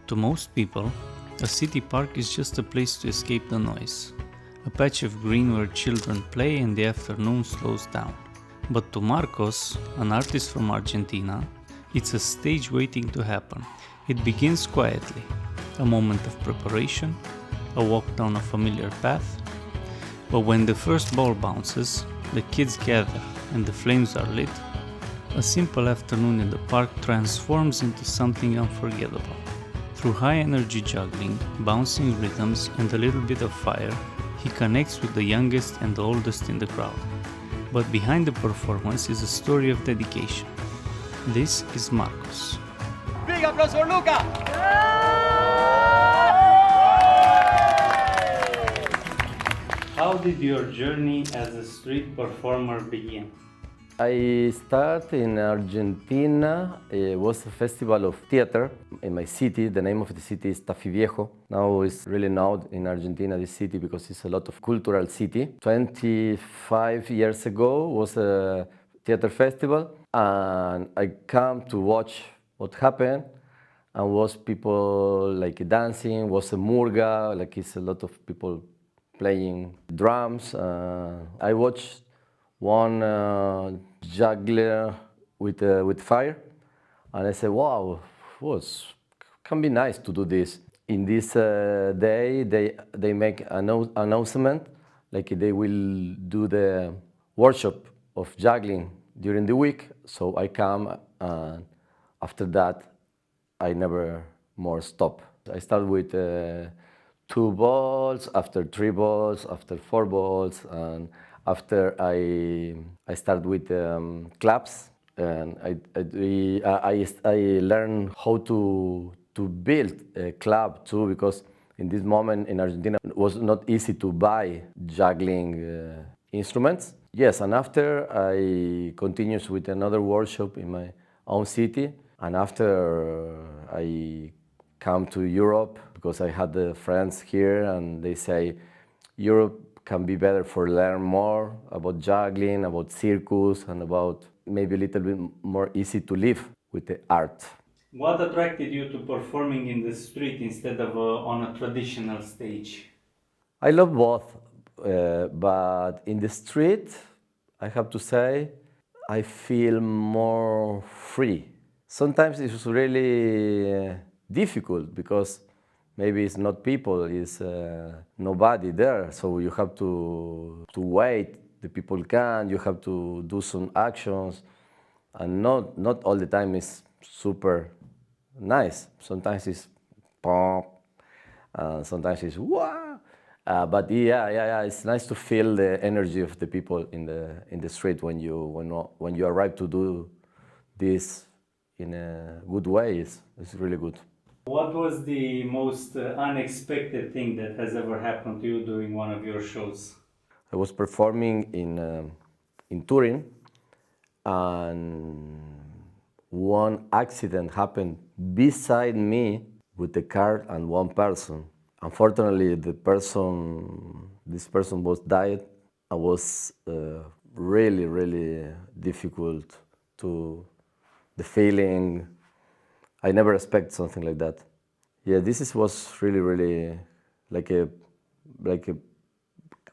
To most people, a city park is just a place to escape the noise, a patch of green where children play and the afternoon slows down. But to Marcos, an artist from Argentina, it's a stage waiting to happen. It begins quietly, a moment of preparation, a walk down a familiar path. But when the first ball bounces, the kids gather and the flames are lit, a simple afternoon in the park transforms into something unforgettable. Through high-energy juggling, bouncing rhythms, and a little bit of fire, he connects with the youngest and the oldest in the crowd. But behind the performance is a story of dedication. This is Marcos. Big applause for Luca! How did your journey as a street performer begin? I started in Argentina. It was a festival of theater in my city. The name of the city is Viejo. Now it's really known in Argentina, this city, because it's a lot of cultural city. 25 years ago was a theater festival, and I come to watch what happened, and was people like dancing, was a murga, like it's a lot of people playing drums. I watched one juggler with fire, and I said, "Wow, can be nice to do this." In this day, they make an announcement, like they will do the workshop of juggling during the week. So I come, and after that, I never more stop. I start with 2 balls, after 3 balls, after 4 balls, and after I start with claps, and I learn how to build a club too, because in this moment in Argentina it was not easy to buy juggling instruments. Yes, and after I continues with another workshop in my own city, and after I come to Europe because I had the friends here, and they say Europe can be better for learn more about juggling, about circus, and about maybe a little bit more easy to live with the art. What attracted you to performing in the street instead of on a traditional stage? I love both, but in the street, I have to say, I feel more free. Sometimes it's really difficult because maybe it's not people, it's nobody there. So you have to wait, the people can, you have to do some actions, and not all the time is super nice. Sometimes it's pop, sometimes it's wah. But yeah, it's nice to feel the energy of the people in the street when you arrive to do this in a good way. It's really good. What was the most unexpected thing that has ever happened to you during one of your shows? I was performing in Turin, and one accident happened beside me with the car and one person. Unfortunately, this person was died. I was really difficult to the feeling. I never expect something like that. Yeah, was really like a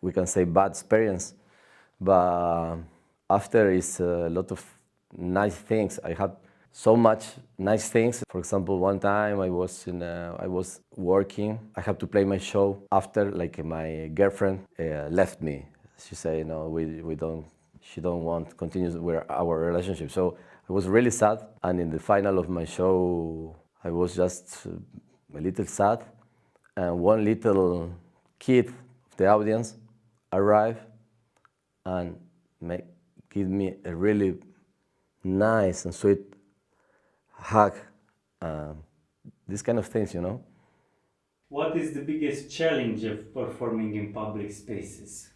we can say bad experience, but after is a lot of nice things. I had so much nice things. For example, one time I was working. I had to play my show after, like, my girlfriend left me. She said, "No, we don't." She don't want to continue with our relationship. So I was really sad. And in the final of my show, I was just a little sad. And one little kid of the audience arrived and give me a really nice and sweet hug. These kind of things, you know. What is the biggest challenge of performing in public spaces?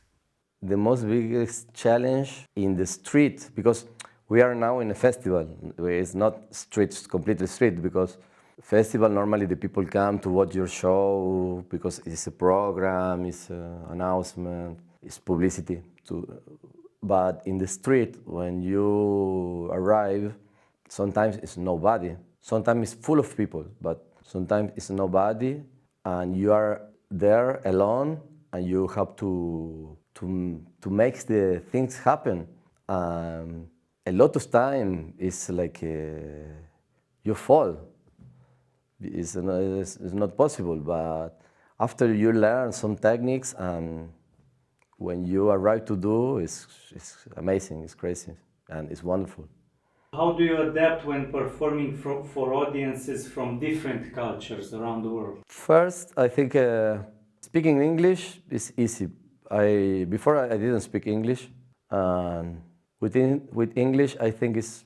The most biggest challenge in the street, because we are now in a festival. It's not street, completely street, because festival normally the people come to watch your show because it's a program, it's an announcement, it's publicity. But in the street, when you arrive, sometimes it's nobody. Sometimes it's full of people, but Sometimes it's nobody, and you are there alone, and you have to make the things happen. A lot of time is like you fall. It's not possible, but after you learn some techniques, and when you arrive to do, it's amazing, it's crazy, and it's wonderful. How do you adapt when performing for audiences from different cultures around the world? First, I think speaking English is easy. Before I didn't speak English, and with English I think it's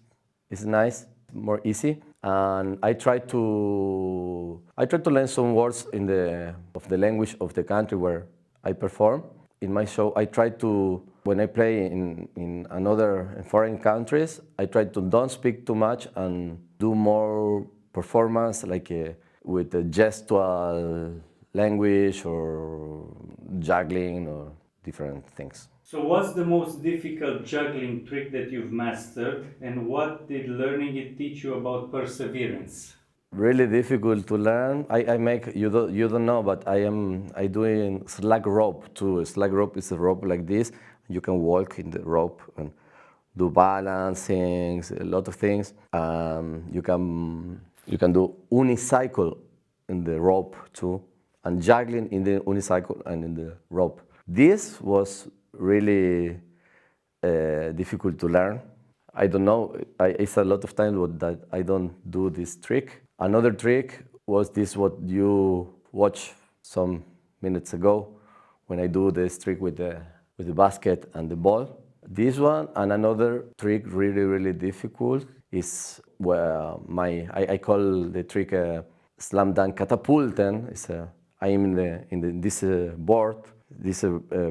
nice, more easy. And I try to learn some words in the language of the country where I perform. In my show, I try to, when I play in another foreign countries, I try to don't speak too much and do more performance like with a gestual language or juggling or different things. So, what's the most difficult juggling trick that you've mastered, and what did learning it teach you about perseverance? Really difficult to learn. I make you don't know, but I doing slack rope too. Slack rope is a rope like this. You can walk in the rope and do balancing, a lot of things. You can do unicycle in the rope too, and juggling in the unicycle and in the rope. This was really difficult to learn. I don't know. It's a lot of times that I don't do this trick. Another trick was this what you watched some minutes ago when I do this trick with the basket and the ball. This one and another trick really difficult is where I call the trick slam dunk catapulten. I am in this board. This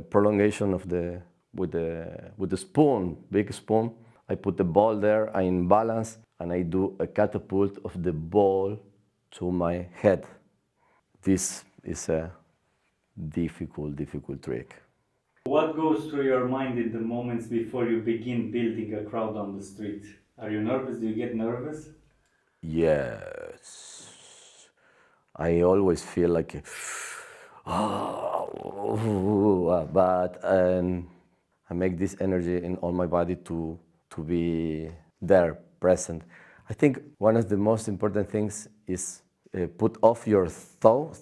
prolongation of the with the spoon, big spoon. I put the ball there. I in balance and I do a catapult of the ball to my head. This is a difficult trick. What goes through your mind in the moments before you begin building a crowd on the street? Are you nervous? Do you get nervous? Yes, I always feel like, but I make this energy in all my body to be there, present. I think one of the most important things is put off your thought,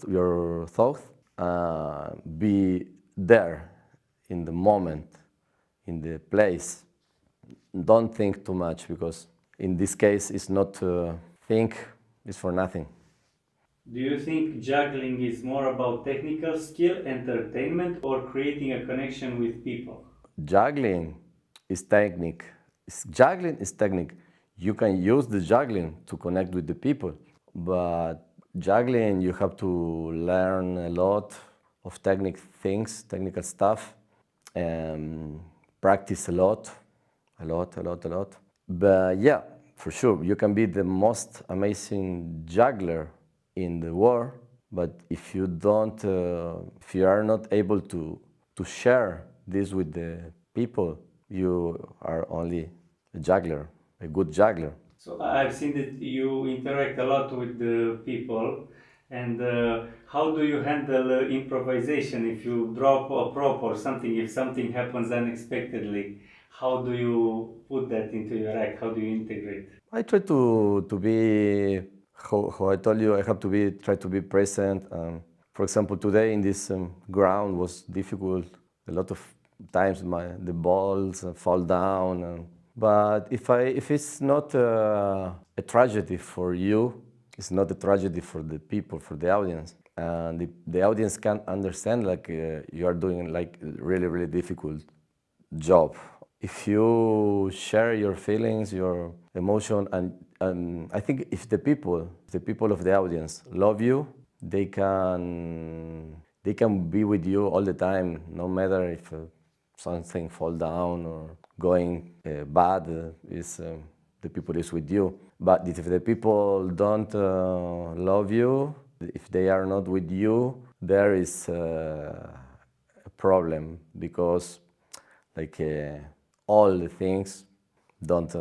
be there in the moment, in the place. Don't think too much because in this case it's not think, it's for nothing. Do you think juggling is more about technical skill, entertainment, or creating a connection with people? Juggling is technique. Juggling is technique. You can use the juggling to connect with the people, but juggling you have to learn a lot of technical stuff, and practice a lot. But yeah, for sure, you can be the most amazing juggler in the world, but if you are not able to share this with the people, you are only a juggler, a good juggler. So I've seen that you interact a lot with the people, and how do you handle improvisation if you drop a prop or something, if something happens unexpectedly? How do you put that into your act? How do you integrate? I try to be how I told you. I have to try to be present. For example, today in this ground was difficult. A lot of times the balls fall down. But if it's not a tragedy for you, it's not a tragedy for the people, for the audience, and the audience can understand like you are doing like really difficult job. If you share your feelings, your emotion, and I think if the people of the audience love you, they can be with you all the time, no matter if something fall down or going bad. Is the people is with you. But if the people don't love you, if they are not with you, there is a problem because like all the things don't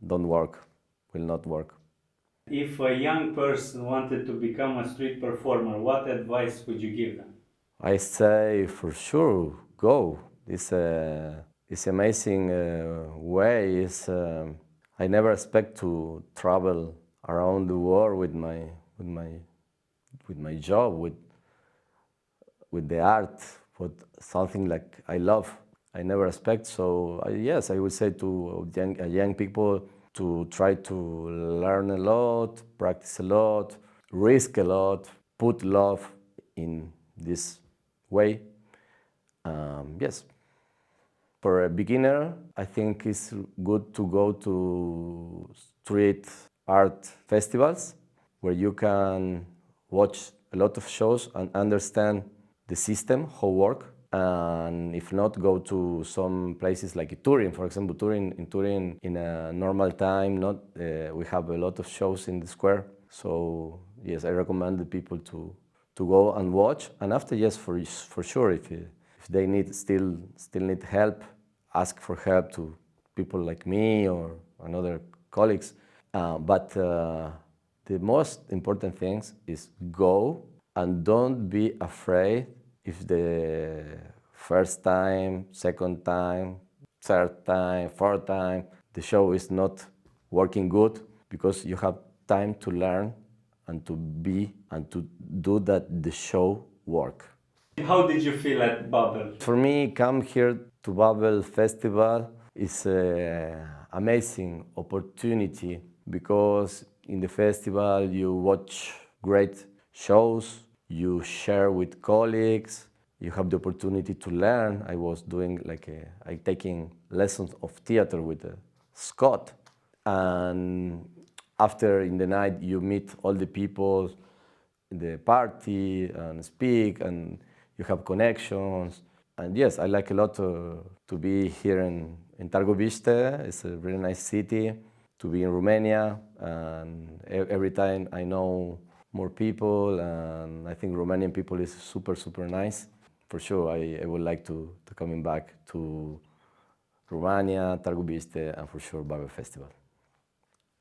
work, will not work. If a young person wanted to become a street performer, what advice would you give them? I say for sure, go. It's amazing way. I never expect to travel around the world with my with my job with the art, but something like I love. I never expect. So yes, I would say to young people to try to learn a lot, practice a lot, risk a lot, put love in this way. Yes, for a beginner, I think it's good to go to street art festivals where you can watch a lot of shows and understand the system, how work. And if not, go to some places like Turin, for example. Turin in a normal time, not we have a lot of shows in the square. So yes, I recommend the people to go and watch. And after, yes, for sure, if they still need help, ask for help to people like me or another colleagues. But the most important things is go and don't be afraid if the first time, second time, third time, fourth time, the show is not working good, because you have time to learn and to be and to do that the show work. How did you feel at Babel? For me, come here to Babel Festival is an amazing opportunity, because in the festival you watch great shows, you share with colleagues, you have the opportunity to learn. I was doing I taking lessons of theater with Scott, and after in the night you meet all the people in the party and speak, and you have connections. And yes, I like a lot to be here in Târgu. It's a really nice city, to be in Romania, and every time I know more people, and I think Romanian people is super, super nice. For sure, I would like to coming back to Romania, Târgu, and for sure Babel Festival.